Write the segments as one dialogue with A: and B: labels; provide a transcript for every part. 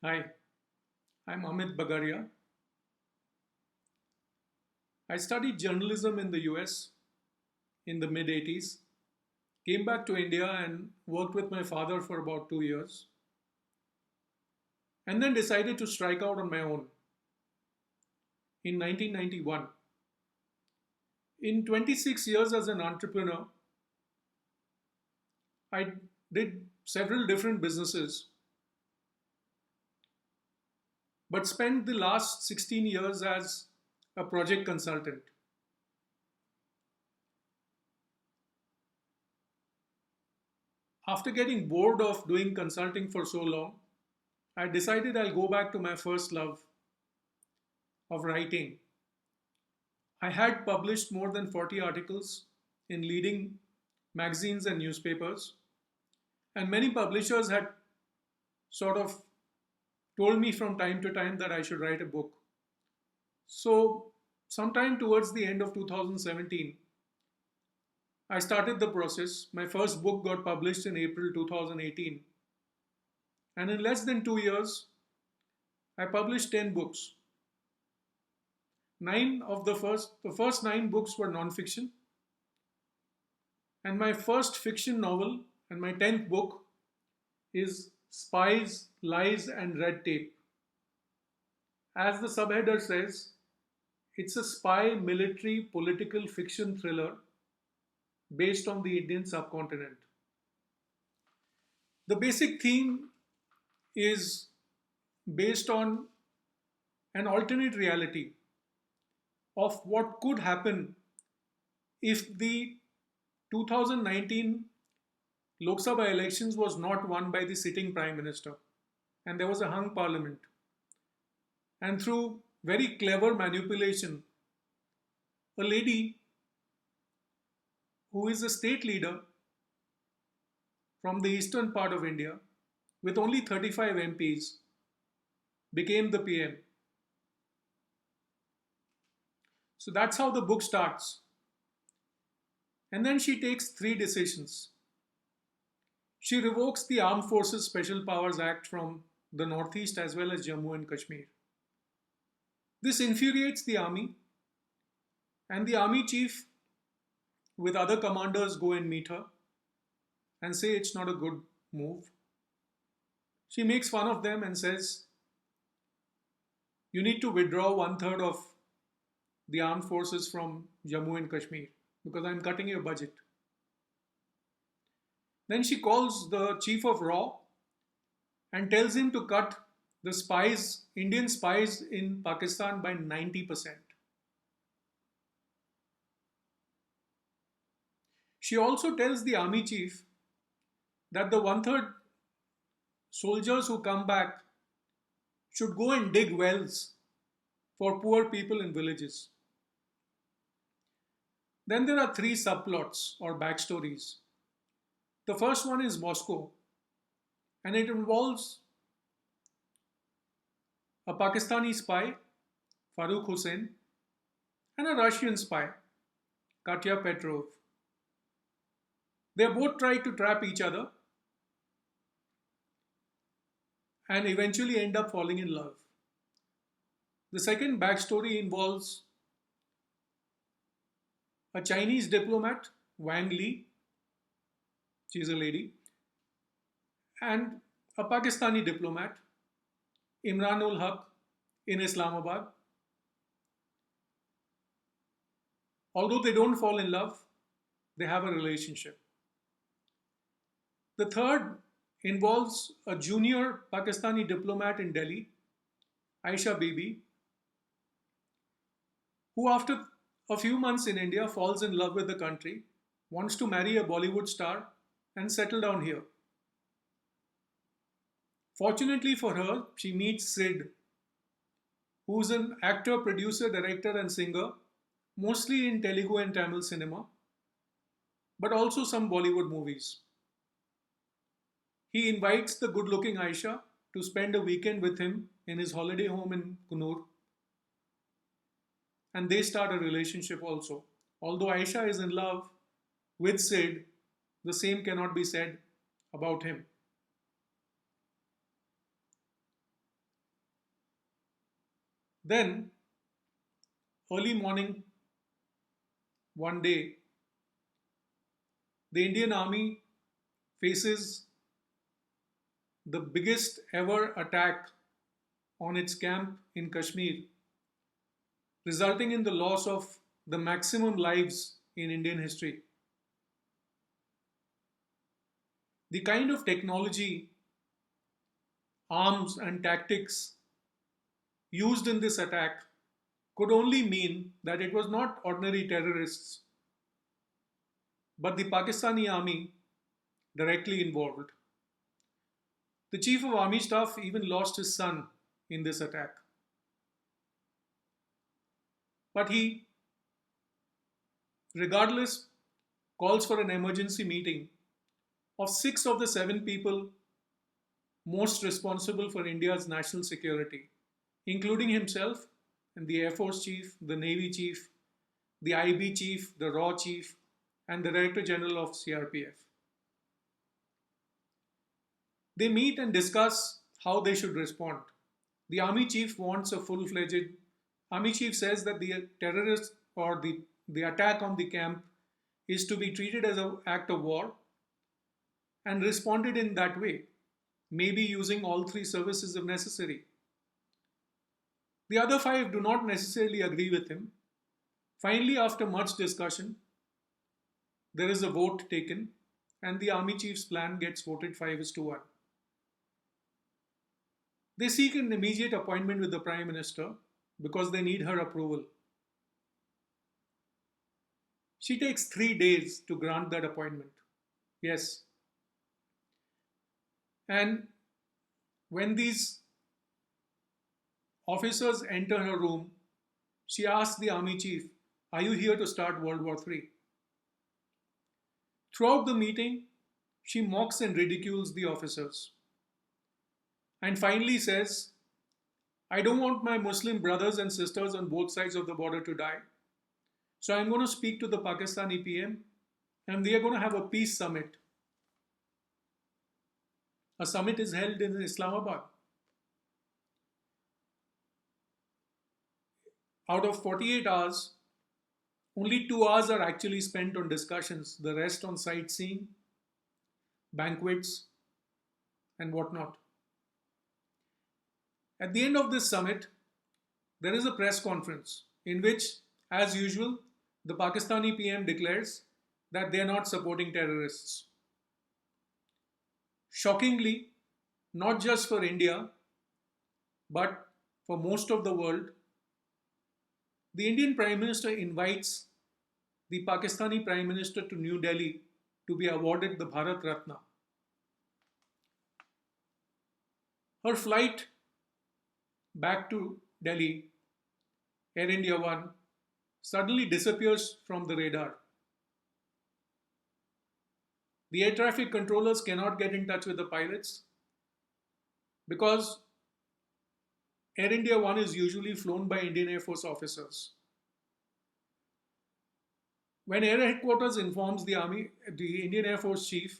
A: Hi, I'm Amit Bagaria. I studied journalism in the US in the mid 80s, came back to India and worked with my father for about 2 years, and then decided to strike out on my own in 1991. In 26 years as an entrepreneur, I did several different businesses, but spent the last 16 years as a project consultant. After getting bored of doing consulting for so long, I decided I'll go back to my first love of writing. I had published more than 40 articles in leading magazines and newspapers, and many publishers had sort of told me from time to time that I should write a book. So, sometime towards the end of 2017, I started the process. My first book got published in April 2018, and in less than 2 years, I published 10 books. The first nine books were non-fiction, and my first fiction novel and my 10th book is Spies, Lies, and Red Tape. As the subheader says, it's a spy military political fiction thriller based on the Indian subcontinent. The basic theme is based on an alternate reality of what could happen if the 2019 Lok Sabha elections was not won by the sitting Prime Minister and there was a hung parliament. And through very clever manipulation, a lady who is a state leader from the eastern part of India with only 35 MPs became the PM. So that's how the book starts. And then she takes three decisions. She revokes the Armed Forces Special Powers Act from the Northeast as well as Jammu and Kashmir. This infuriates the army, and the army chief, with other commanders, go and meet her and say it's not a good move. She makes fun of them and says, you need to withdraw one third of the armed forces from Jammu and Kashmir because I'm cutting your budget. Then she calls the chief of RAW and tells him to cut the spies, Indian spies in Pakistan by 90%. She also tells the army chief that the one third soldiers who come back should go and dig wells for poor people in villages. Then there are three subplots or backstories. The first one is Moscow, and it involves a Pakistani spy, Farooq Hussain, and a Russian spy, Katya Petrov. They both try to trap each other and eventually end up falling in love. The second backstory involves a Chinese diplomat, Wang Li, she's a lady, and a Pakistani diplomat, Imran ul Haq, in Islamabad. Although they don't fall in love, they have a relationship. The third involves a junior Pakistani diplomat in Delhi, Aisha Bibi, who, after a few months in India, falls in love with the country, wants to marry a Bollywood star, and settle down here. Fortunately for her, she meets Sid, who's an actor, producer, director, and singer, mostly in Telugu and Tamil cinema, but also some Bollywood movies. He invites the good looking Aisha to spend a weekend with him in his holiday home in Kunur, and they start a relationship also. Although Aisha is in love with Sid, the same cannot be said about him. Then, early morning, one day, the Indian Army faces the biggest ever attack on its camp in Kashmir, resulting in the loss of the maximum lives in Indian history. The kind of technology, arms, and tactics used in this attack could only mean that it was not ordinary terrorists, but the Pakistani army directly involved. The chief of army staff even lost his son in this attack. But he, regardless, calls for an emergency meeting of six of the seven people most responsible for India's national security, including himself and the Air Force Chief, the Navy Chief, the IB Chief, the RAW Chief, and the Director General of CRPF. They meet and discuss how they should respond. The Army Chief wants a full-fledged. Army Chief says that the terrorist or the attack on the camp is to be treated as an act of war and responded in that way, maybe using all three services if necessary. The other five do not necessarily agree with him. Finally, after much discussion, there is a vote taken, and the Army Chief's plan gets voted 5-1. They seek an immediate appointment with the Prime Minister because they need her approval. She takes 3 days to grant that appointment. Yes. And when these officers enter her room, she asks the Army Chief, "Are you here to start World War III?" Throughout the meeting, she mocks and ridicules the officers. And finally says, "I don't want my Muslim brothers and sisters on both sides of the border to die. So I'm going to speak to the Pakistani PM and we are going to have a peace summit." A summit is held in Islamabad. Out of 48 hours, only 2 hours are actually spent on discussions, the rest on sightseeing, banquets, and whatnot. At the end of this summit, there is a press conference in which, as usual, the Pakistani PM declares that they are not supporting terrorists. Shockingly, not just for India, but for most of the world, the Indian Prime Minister invites the Pakistani Prime Minister to New Delhi to be awarded the Bharat Ratna. Her flight back to Delhi, Air India One, suddenly disappears from the radar. The air traffic controllers cannot get in touch with the pilots because Air India One is usually flown by Indian Air Force officers. When Air Headquarters informs the Indian Air Force Chief,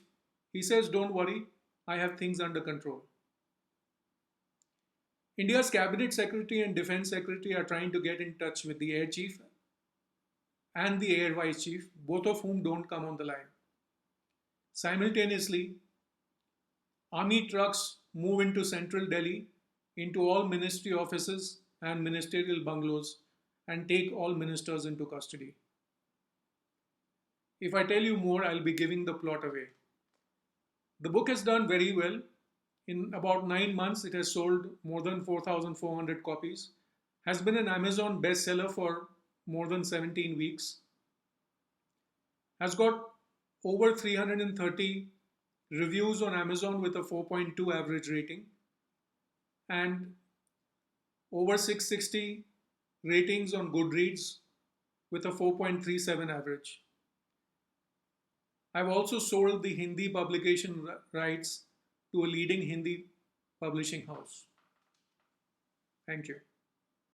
A: he says, "Don't worry, I have things under control." India's Cabinet Secretary and Defense Secretary are trying to get in touch with the Air Chief and the Air Vice Chief, both of whom don't come on the line. Simultaneously, army trucks move into central Delhi, into all ministry offices and ministerial bungalows, and take all ministers into custody. If I tell you more, I'll be giving the plot away. The book has done very well. In about 9 months, it has sold more than 4,400 copies, has been an Amazon bestseller for more than 17 weeks, has got over 330 reviews on Amazon with a 4.2 average rating, and over 660 ratings on Goodreads with a 4.37 average. I've also sold the Hindi publication rights to a leading Hindi publishing house. Thank you.